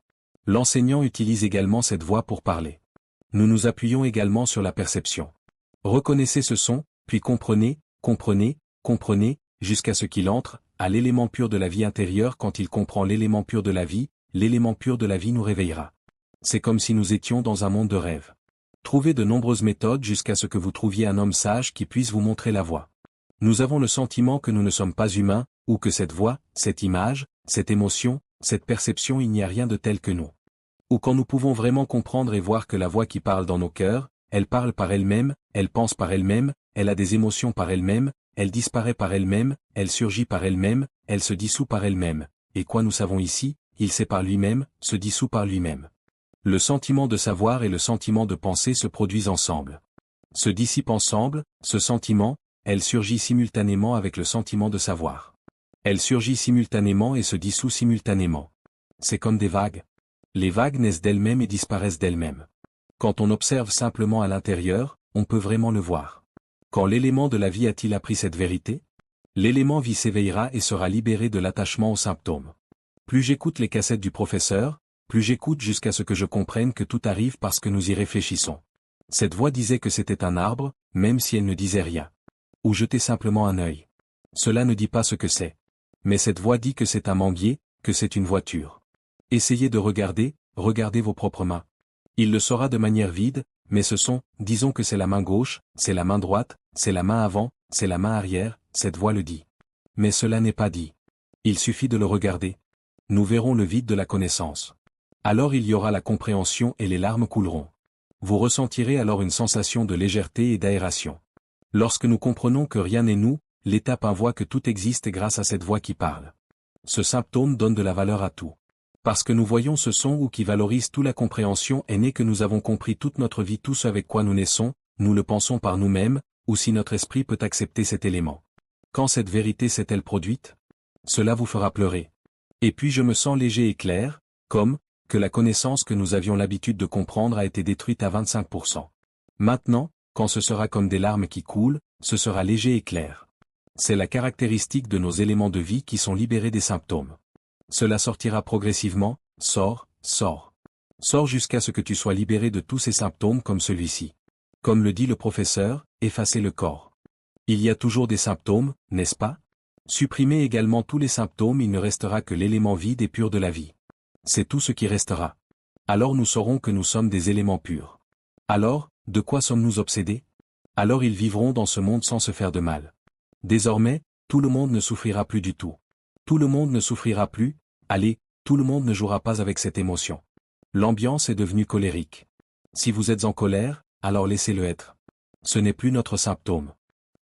L'enseignant utilise également cette voix pour parler. Nous nous appuyons également sur la perception. Reconnaissez ce son, puis comprenez, comprenez, comprenez, jusqu'à ce qu'il entre, à l'élément pur de la vie intérieure. Quand il comprend l'élément pur de la vie, l'élément pur de la vie nous réveillera. C'est comme si nous étions dans un monde de rêve. Trouvez de nombreuses méthodes jusqu'à ce que vous trouviez un homme sage qui puisse vous montrer la voie. Nous avons le sentiment que nous ne sommes pas humains, ou que cette voix, cette image, cette émotion, cette perception il n'y a rien de tel que nous. Ou quand nous pouvons vraiment comprendre et voir que la voix qui parle dans nos cœurs, elle parle par elle-même, elle pense par elle-même, elle a des émotions par elle-même, elle disparaît par elle-même, elle surgit par elle-même, elle se dissout par elle-même. Et quoi nous savons ici, il sait par lui-même, se dissout par lui-même. Le sentiment de savoir et le sentiment de penser se produisent ensemble. Se dissipent ensemble, ce sentiment, elle surgit simultanément avec le sentiment de savoir. Elle surgit simultanément et se dissout simultanément. C'est comme des vagues. Les vagues naissent d'elles-mêmes et disparaissent d'elles-mêmes. Quand on observe simplement à l'intérieur, on peut vraiment le voir. Quand l'élément de la vie a-t-il appris cette vérité? L'élément vie s'éveillera et sera libéré de l'attachement aux symptômes. Plus j'écoute les cassettes du professeur, plus j'écoute jusqu'à ce que je comprenne que tout arrive parce que nous y réfléchissons. Cette voix disait que c'était un arbre, même si elle ne disait rien. Ou jeter simplement un œil. Cela ne dit pas ce que c'est. Mais cette voix dit que c'est un manguier, que c'est une voiture. Essayez de regarder, regardez vos propres mains. Il le saura de manière vide, mais ce sont, disons que c'est la main gauche, c'est la main droite, c'est la main avant, c'est la main arrière, cette voix le dit. Mais cela n'est pas dit. Il suffit de le regarder. Nous verrons le vide de la connaissance. Alors il y aura la compréhension et les larmes couleront. Vous ressentirez alors une sensation de légèreté et d'aération. Lorsque nous comprenons que rien n'est nous, l'étape 1 voit que tout existe grâce à cette voix qui parle. Ce symptôme donne de la valeur à tout. Parce que nous voyons ce son ou qui valorise tout, la compréhension est née que nous avons compris toute notre vie tout ce avec quoi nous naissons, nous le pensons par nous-mêmes, ou si notre esprit peut accepter cet élément. Quand cette vérité s'est-elle produite? Cela vous fera pleurer. Et puis je me sens léger et clair, comme, que la connaissance que nous avions l'habitude de comprendre a été détruite à 25%. Maintenant, quand ce sera comme des larmes qui coulent, ce sera léger et clair. C'est la caractéristique de nos éléments de vie qui sont libérés des symptômes. Cela sortira progressivement, sors, sors. Sors jusqu'à ce que tu sois libéré de tous ces symptômes comme celui-ci. Comme le dit le professeur, effacez le corps. Il y a toujours des symptômes, n'est-ce pas? Supprimez également tous les symptômes, il ne restera que l'élément vide et pur de la vie. C'est tout ce qui restera. Alors nous saurons que nous sommes des éléments purs. Alors, de quoi sommes-nous obsédés? Alors ils vivront dans ce monde sans se faire de mal. Désormais, tout le monde ne souffrira plus du tout. Tout le monde ne souffrira plus, allez, tout le monde ne jouera pas avec cette émotion. L'ambiance est devenue colérique. Si vous êtes en colère, alors laissez-le être. Ce n'est plus notre symptôme.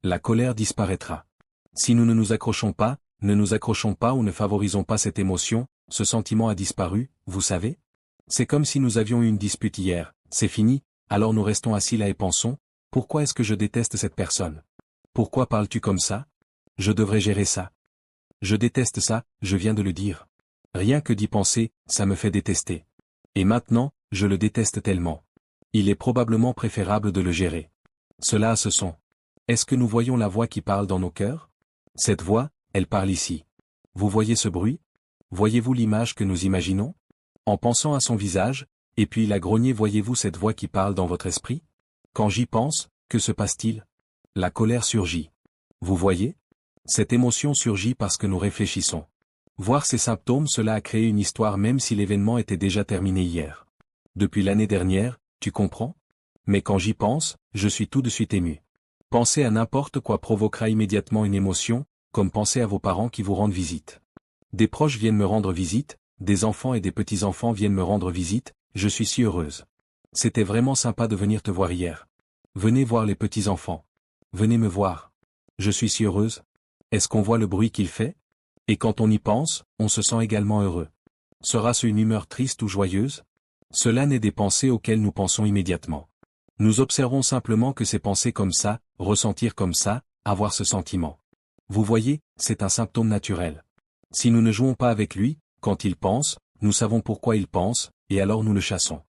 La colère disparaîtra. Si nous ne nous accrochons pas, ne nous accrochons pas ou ne favorisons pas cette émotion, ce sentiment a disparu, vous savez? C'est comme si nous avions eu une dispute hier, c'est fini, alors nous restons assis là et pensons, pourquoi est-ce que je déteste cette personne? Pourquoi parles-tu comme ça? Je devrais gérer ça. Je déteste ça, je viens de le dire. Rien que d'y penser, ça me fait détester. Et maintenant, je le déteste tellement. Il est probablement préférable de le gérer. Cela a ce son. Est-ce que nous voyons la voix qui parle dans nos cœurs? Cette voix, elle parle ici. Vous voyez ce bruit? Voyez-vous l'image que nous imaginons? En pensant à son visage, et puis il a grogné, voyez-vous cette voix qui parle dans votre esprit? Quand j'y pense, que se passe-t-il? La colère surgit. Vous voyez? Cette émotion surgit parce que nous réfléchissons. Voir ces symptômes, cela a créé une histoire même si l'événement était déjà terminé hier. Depuis l'année dernière, tu comprends? Mais quand j'y pense, je suis tout de suite ému. Penser à n'importe quoi provoquera immédiatement une émotion, comme penser à vos parents qui vous rendent visite. Des proches viennent me rendre visite, des enfants et des petits-enfants viennent me rendre visite, je suis si heureuse. C'était vraiment sympa de venir te voir hier. Venez voir les petits-enfants. Venez me voir. Je suis si heureuse. Est-ce qu'on voit le bruit qu'il fait? Et quand on y pense, on se sent également heureux. Sera-ce une humeur triste ou joyeuse? Cela n'est des pensées auxquelles nous pensons immédiatement. Nous observons simplement que ces pensées comme ça, ressentir comme ça, avoir ce sentiment. Vous voyez, c'est un symptôme naturel. Si nous ne jouons pas avec lui, quand il pense, nous savons pourquoi il pense, et alors nous le chassons.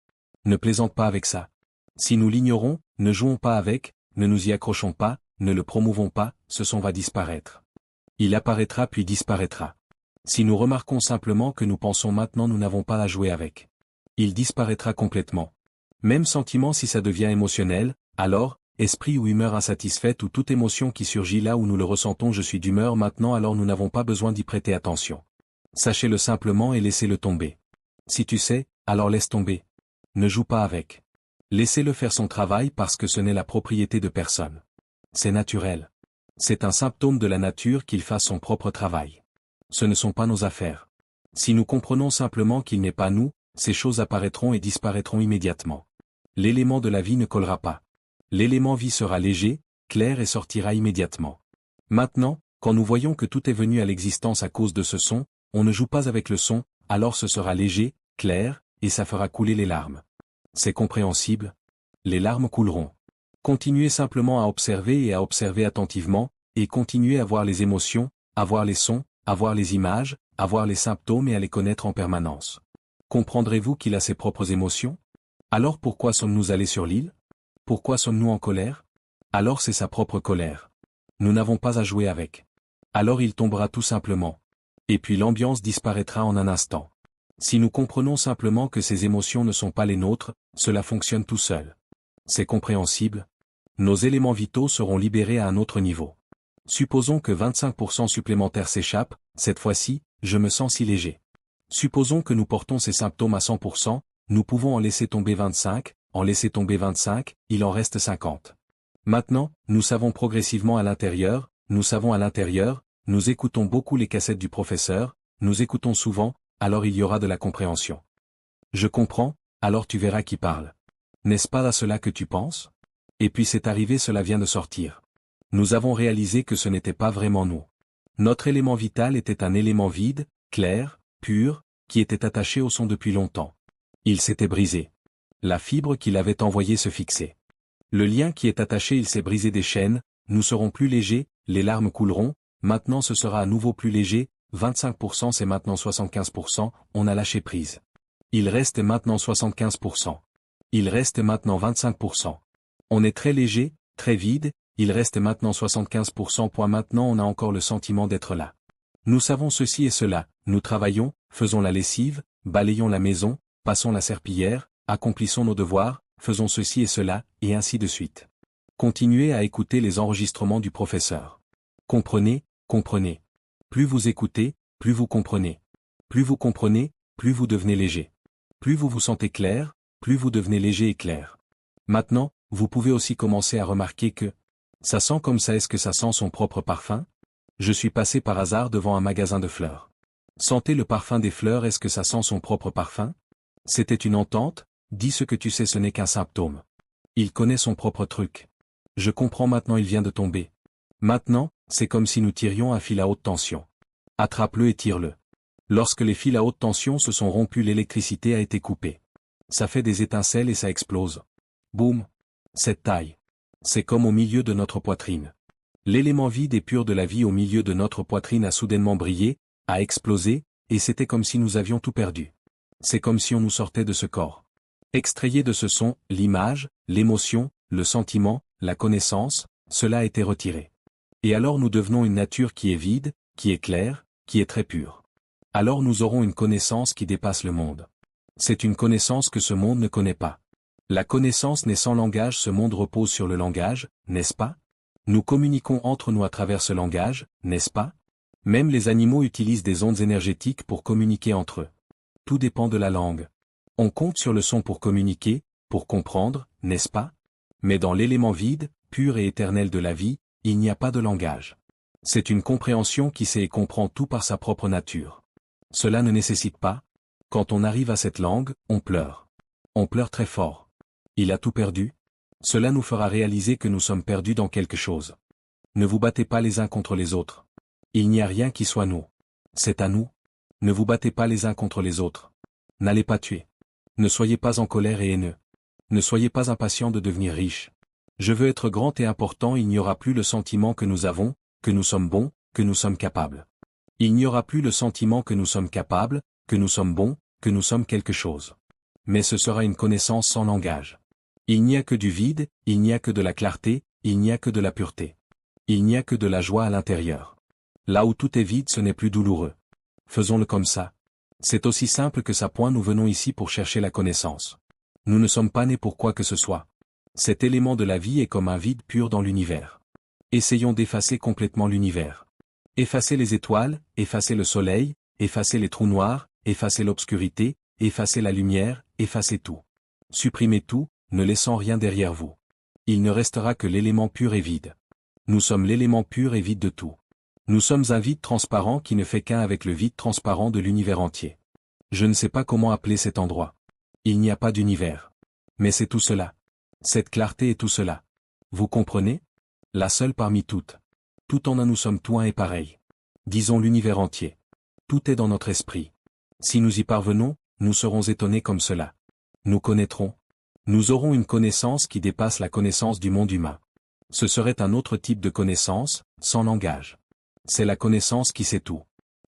Ne plaisante pas avec ça. Si nous l'ignorons, ne jouons pas avec, ne nous y accrochons pas, ne le promouvons pas, ce son va disparaître. Il apparaîtra puis disparaîtra. Si nous remarquons simplement que nous pensons maintenant nous n'avons pas à jouer avec. Il disparaîtra complètement. Même sentiment si ça devient émotionnel, alors, esprit ou humeur insatisfaite ou toute émotion qui surgit là où nous le ressentons, je suis d'humeur maintenant, alors nous n'avons pas besoin d'y prêter attention. Sachez-le simplement et laissez-le tomber. Si tu sais, alors laisse tomber. Ne joue pas avec. Laissez-le faire son travail parce que ce n'est la propriété de personne. C'est naturel. C'est un symptôme de la nature qu'il fasse son propre travail. Ce ne sont pas nos affaires. Si nous comprenons simplement qu'il n'est pas nous, ces choses apparaîtront et disparaîtront immédiatement. L'élément de la vie ne collera pas. L'élément vie sera léger, clair et sortira immédiatement. Maintenant, quand nous voyons que tout est venu à l'existence à cause de ce son, on ne joue pas avec le son, alors ce sera léger, clair, et ça fera couler les larmes. C'est compréhensible? Les larmes couleront. Continuez simplement à observer attentivement, et continuez à voir les émotions, à voir les sons, à voir les images, à voir les symptômes et à les connaître en permanence. Comprendrez-vous qu'il a ses propres émotions? Alors pourquoi sommes-nous allés sur l'île? Pourquoi sommes-nous en colère? Alors c'est sa propre colère. Nous n'avons pas à jouer avec. Alors il tombera tout simplement. Et puis l'ambiance disparaîtra en un instant. Si nous comprenons simplement que ces émotions ne sont pas les nôtres, cela fonctionne tout seul. C'est compréhensible? Nos éléments vitaux seront libérés à un autre niveau. Supposons que 25% supplémentaires s'échappent, cette fois-ci, je me sens si léger. Supposons que nous portons ces symptômes à 100%, nous pouvons en laisser tomber 25, en laisser tomber 25, il en reste 50. Maintenant, nous savons progressivement à l'intérieur, nous savons à l'intérieur, nous écoutons beaucoup les cassettes du professeur, nous écoutons souvent, alors il y aura de la compréhension. Je comprends, alors tu verras qui parle. N'est-ce pas à cela que tu penses? Et puis c'est arrivé, cela vient de sortir. Nous avons réalisé que ce n'était pas vraiment nous. Notre élément vital était un élément vide, clair, pur, qui était attaché au son depuis longtemps. Il s'était brisé. La fibre qui l'avait envoyé se fixait. Le lien qui est attaché, il s'est brisé des chaînes, nous serons plus légers, les larmes couleront, maintenant ce sera à nouveau plus léger, 25% c'est maintenant 75%, on a lâché prise. Il reste maintenant 75%. Il reste maintenant 25%. On est très léger, très vide, il reste maintenant 75%. Maintenant on a encore le sentiment d'être là. Nous savons ceci et cela, nous travaillons, faisons la lessive, balayons la maison, passons la serpillière, accomplissons nos devoirs, faisons ceci et cela, et ainsi de suite. Continuez à écouter les enregistrements du professeur. Comprenez, comprenez. Plus vous écoutez, plus vous comprenez. Plus vous comprenez, plus vous devenez léger. Plus vous vous sentez clair, plus vous devenez léger et clair. Maintenant, vous pouvez aussi commencer à remarquer que ça sent comme ça. Est-ce que ça sent son propre parfum? Je suis passé par hasard devant un magasin de fleurs. Sentez le parfum des fleurs. Est-ce que ça sent son propre parfum? C'était une entente? Dis ce que tu sais, ce n'est qu'un symptôme. Il connaît son propre truc. Je comprends maintenant, il vient de tomber. Maintenant, c'est comme si nous tirions un fil à haute tension. Attrape-le et tire-le. Lorsque les fils à haute tension se sont rompus, l'électricité a été coupée. Ça fait des étincelles et ça explose. Boum. Cette taille. C'est comme au milieu de notre poitrine. L'élément vide et pur de la vie au milieu de notre poitrine a soudainement brillé, a explosé, et c'était comme si nous avions tout perdu. C'est comme si on nous sortait de ce corps. Extrayé de ce son, l'image, l'émotion, le sentiment, la connaissance, cela a été retiré. Et alors nous devenons une nature qui est vide, qui est claire, qui est très pure. Alors nous aurons une connaissance qui dépasse le monde. C'est une connaissance que ce monde ne connaît pas. La connaissance n'est sans langage, ce monde repose sur le langage, n'est-ce pas? Nous communiquons entre nous à travers ce langage, n'est-ce pas? Même les animaux utilisent des ondes énergétiques pour communiquer entre eux. Tout dépend de la langue. On compte sur le son pour communiquer, pour comprendre, n'est-ce pas? Mais dans l'élément vide, pur et éternel de la vie, il n'y a pas de langage. C'est une compréhension qui sait et comprend tout par sa propre nature. Cela ne nécessite pas. Quand on arrive à cette langue, on pleure. On pleure très fort. Il a tout perdu? Cela nous fera réaliser que nous sommes perdus dans quelque chose. Ne vous battez pas les uns contre les autres. Il n'y a rien qui soit nous. C'est à nous. Ne vous battez pas les uns contre les autres. N'allez pas tuer. Ne soyez pas en colère et haineux. Ne soyez pas impatients de devenir riche. Je veux être grand et important, il n'y aura plus le sentiment que nous avons, que nous sommes bons, que nous sommes capables. Il n'y aura plus le sentiment que nous sommes capables, que nous sommes bons, que nous sommes quelque chose. Mais ce sera une connaissance sans langage. Il n'y a que du vide, il n'y a que de la clarté, il n'y a que de la pureté. Il n'y a que de la joie à l'intérieur. Là où tout est vide, ce n'est plus douloureux. Faisons-le comme ça. C'est aussi simple que ça. Nous venons ici pour chercher la connaissance. Nous ne sommes pas nés pour quoi que ce soit. Cet élément de la vie est comme un vide pur dans l'univers. Essayons d'effacer complètement l'univers. Effacer les étoiles, effacer le soleil, effacer les trous noirs, effacer l'obscurité, effacer la lumière, effacer tout. Supprimez tout, ne laissant rien derrière vous. Il ne restera que l'élément pur et vide. Nous sommes l'élément pur et vide de tout. Nous sommes un vide transparent qui ne fait qu'un avec le vide transparent de l'univers entier. Je ne sais pas comment appeler cet endroit. Il n'y a pas d'univers. Mais c'est tout cela. Cette clarté est tout cela. Vous comprenez? La seule parmi toutes. Tout en un, nous sommes tout un et pareil. Disons l'univers entier. Tout est dans notre esprit. Si nous y parvenons, nous serons étonnés comme cela. Nous connaîtrons. Nous aurons une connaissance qui dépasse la connaissance du monde humain. Ce serait un autre type de connaissance, sans langage. C'est la connaissance qui sait tout.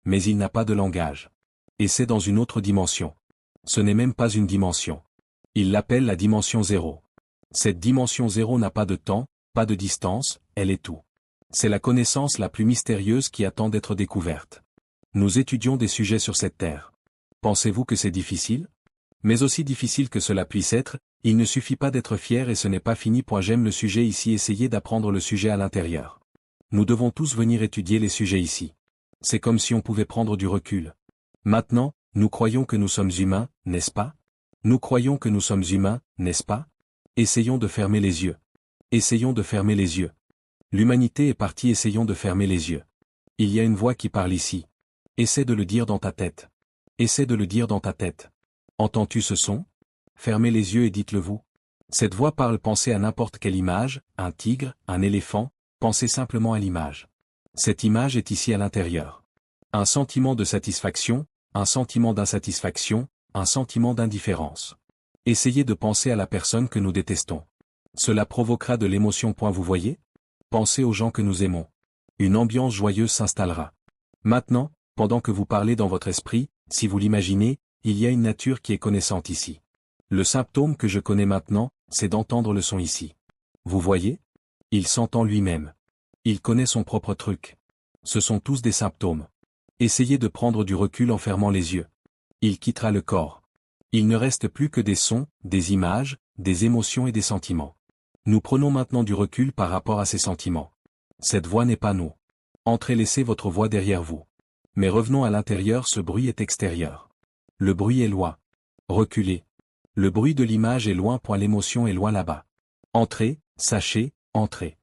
Mais il n'a pas de langage. Et c'est dans une autre dimension. Ce n'est même pas une dimension. Il l'appelle la dimension zéro. Cette dimension zéro n'a pas de temps, pas de distance, elle est tout. C'est la connaissance la plus mystérieuse qui attend d'être découverte. Nous étudions des sujets sur cette terre. Pensez-vous que c'est difficile? Mais aussi difficile que cela puisse être, il ne suffit pas d'être fier et ce n'est pas fini. J'aime le sujet ici, essayez d'apprendre le sujet à l'intérieur. Nous devons tous venir étudier les sujets ici. C'est comme si on pouvait prendre du recul. Maintenant, nous croyons que nous sommes humains, n'est-ce pas? Nous croyons que nous sommes humains, n'est-ce pas? Essayons de fermer les yeux. Essayons de fermer les yeux. L'humanité est partie, essayons de fermer les yeux. Il y a une voix qui parle ici. Essaie de le dire dans ta tête. Essaie de le dire dans ta tête. Entends-tu ce son? Fermez les yeux et dites-le vous. Cette voix parle, pensez à n'importe quelle image, un tigre, un éléphant, pensez simplement à l'image. Cette image est ici à l'intérieur. Un sentiment de satisfaction, un sentiment d'insatisfaction, un sentiment d'indifférence. Essayez de penser à la personne que nous détestons. Cela provoquera de l'émotion. Vous voyez? Pensez aux gens que nous aimons. Une ambiance joyeuse s'installera. Maintenant, pendant que vous parlez dans votre esprit, si vous l'imaginez, il y a une nature qui est connaissante ici. Le symptôme que je connais maintenant, c'est d'entendre le son ici. Vous voyez? Il s'entend lui-même. Il connaît son propre truc. Ce sont tous des symptômes. Essayez de prendre du recul en fermant les yeux. Il quittera le corps. Il ne reste plus que des sons, des images, des émotions et des sentiments. Nous prenons maintenant du recul par rapport à ces sentiments. Cette voix n'est pas nous. Entrez, laissez votre voix derrière vous. Mais revenons à l'intérieur, ce bruit est extérieur. Le bruit est loin. Reculez. Le bruit de l'image est loin. L'émotion est loin là-bas. Entrez, sachez, entrez.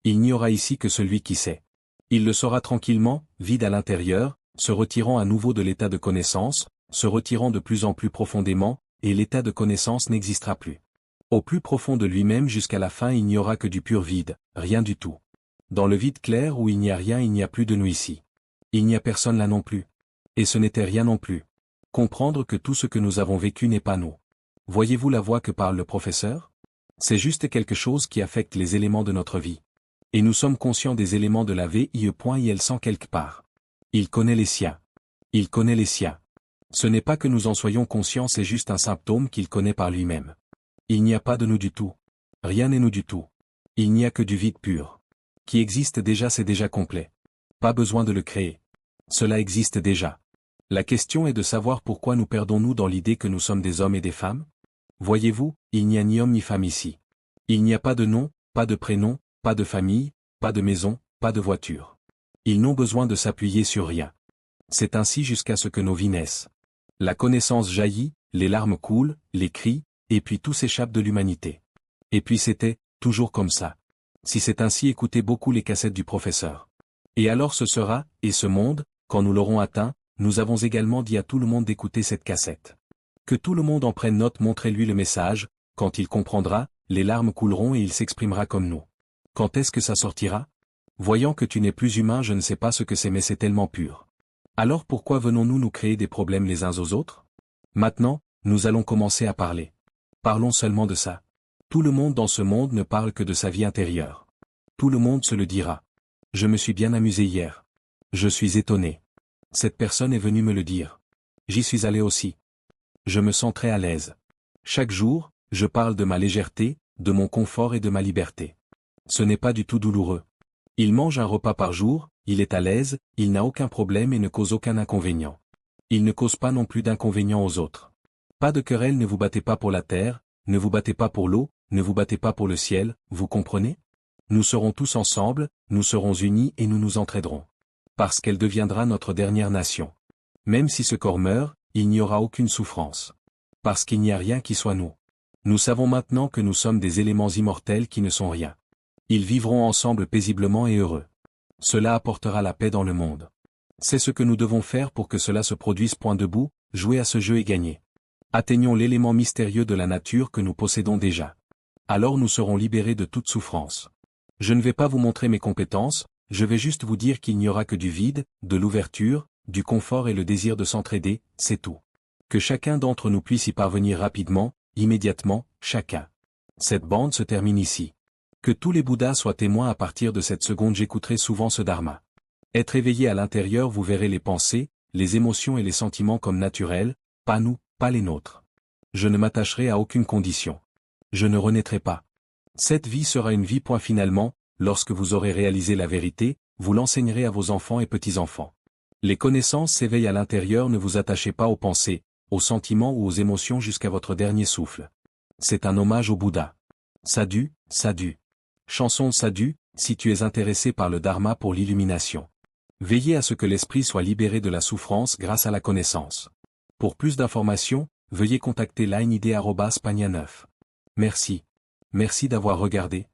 Il n'y aura ici que celui qui sait. Il le saura tranquillement, vide à l'intérieur, se retirant à nouveau de l'état de connaissance, se retirant de plus en plus profondément, et l'état de connaissance n'existera plus. Au plus profond de lui-même jusqu'à la fin, il n'y aura que du pur vide, rien du tout. Dans le vide clair où il n'y a rien, il n'y a plus de nous ici. Il n'y a personne là non plus. Et ce n'était rien non plus. Comprendre que tout ce que nous avons vécu n'est pas nous. Voyez-vous la voix que parle le professeur? C'est juste quelque chose qui affecte les éléments de notre vie. Et nous sommes conscients des éléments de la vie. Il sent quelque part. Il connaît les siens. Il connaît les siens. Ce n'est pas que nous en soyons conscients, c'est juste un symptôme qu'il connaît par lui-même. Il n'y a pas de nous du tout. Rien n'est nous du tout. Il n'y a que du vide pur. Qui existe déjà, c'est déjà complet. Pas besoin de le créer. Cela existe déjà. La question est de savoir pourquoi nous perdons-nous dans l'idée que nous sommes des hommes et des femmes? Voyez-vous, il n'y a ni homme ni femme ici. Il n'y a pas de nom, pas de prénom, pas de famille, pas de maison, pas de voiture. Ils n'ont besoin de s'appuyer sur rien. C'est ainsi jusqu'à ce que nos vies naissent. La connaissance jaillit, les larmes coulent, les cris, et puis tout s'échappe de l'humanité. Et puis c'était, toujours comme ça. Si c'est ainsi, écoutez beaucoup les cassettes du professeur. Et alors ce sera, et ce monde, quand nous l'aurons atteint, nous avons également dit à tout le monde d'écouter cette cassette. Que tout le monde en prenne note, montrez-lui le message, quand il comprendra, les larmes couleront et il s'exprimera comme nous. Quand est-ce que ça sortira? Voyant que tu n'es plus humain, je ne sais pas ce que c'est, mais c'est tellement pur. Alors pourquoi venons-nous nous créer des problèmes les uns aux autres? Maintenant, nous allons commencer à parler. Parlons seulement de ça. Tout le monde dans ce monde ne parle que de sa vie intérieure. Tout le monde se le dira. Je me suis bien amusé hier. Je suis étonné. Cette personne est venue me le dire. J'y suis allé aussi. Je me sens très à l'aise. Chaque jour, je parle de ma légèreté, de mon confort et de ma liberté. Ce n'est pas du tout douloureux. Il mange un repas par jour, il est à l'aise, il n'a aucun problème et ne cause aucun inconvénient. Il ne cause pas non plus d'inconvénients aux autres. Pas de querelle, ne vous battez pas pour la terre, ne vous battez pas pour l'eau, ne vous battez pas pour le ciel, vous comprenez? Nous serons tous ensemble, nous serons unis et nous nous entraiderons. Parce qu'elle deviendra notre dernière nation. Même si ce corps meurt, il n'y aura aucune souffrance. Parce qu'il n'y a rien qui soit nous. Nous savons maintenant que nous sommes des éléments immortels qui ne sont rien. Ils vivront ensemble paisiblement et heureux. Cela apportera la paix dans le monde. C'est ce que nous devons faire pour que cela se produise. Point debout, jouer à ce jeu et gagner. Atteignons l'élément mystérieux de la nature que nous possédons déjà. Alors nous serons libérés de toute souffrance. Je ne vais pas vous montrer mes compétences, je vais juste vous dire qu'il n'y aura que du vide, de l'ouverture, du confort et le désir de s'entraider, c'est tout. Que chacun d'entre nous puisse y parvenir rapidement, immédiatement, chacun. Cette bande se termine ici. Que tous les Bouddhas soient témoins à partir de cette seconde, j'écouterai souvent ce dharma. Être éveillé à l'intérieur, vous verrez les pensées, les émotions et les sentiments comme naturels, pas nous, pas les nôtres. Je ne m'attacherai à aucune condition. Je ne renaîtrai pas. Cette vie sera une vie. Finalement, lorsque vous aurez réalisé la vérité, vous l'enseignerez à vos enfants et petits-enfants. Les connaissances s'éveillent à l'intérieur, ne vous attachez pas aux pensées, aux sentiments ou aux émotions jusqu'à votre dernier souffle. C'est un hommage au Bouddha. Sadhu, Sadhu. Chanson Sadhu, si tu es intéressé par le Dharma pour l'illumination. Veillez à ce que l'esprit soit libéré de la souffrance grâce à la connaissance. Pour plus d'informations, veuillez contacter line@pagna9. Merci. Merci d'avoir regardé.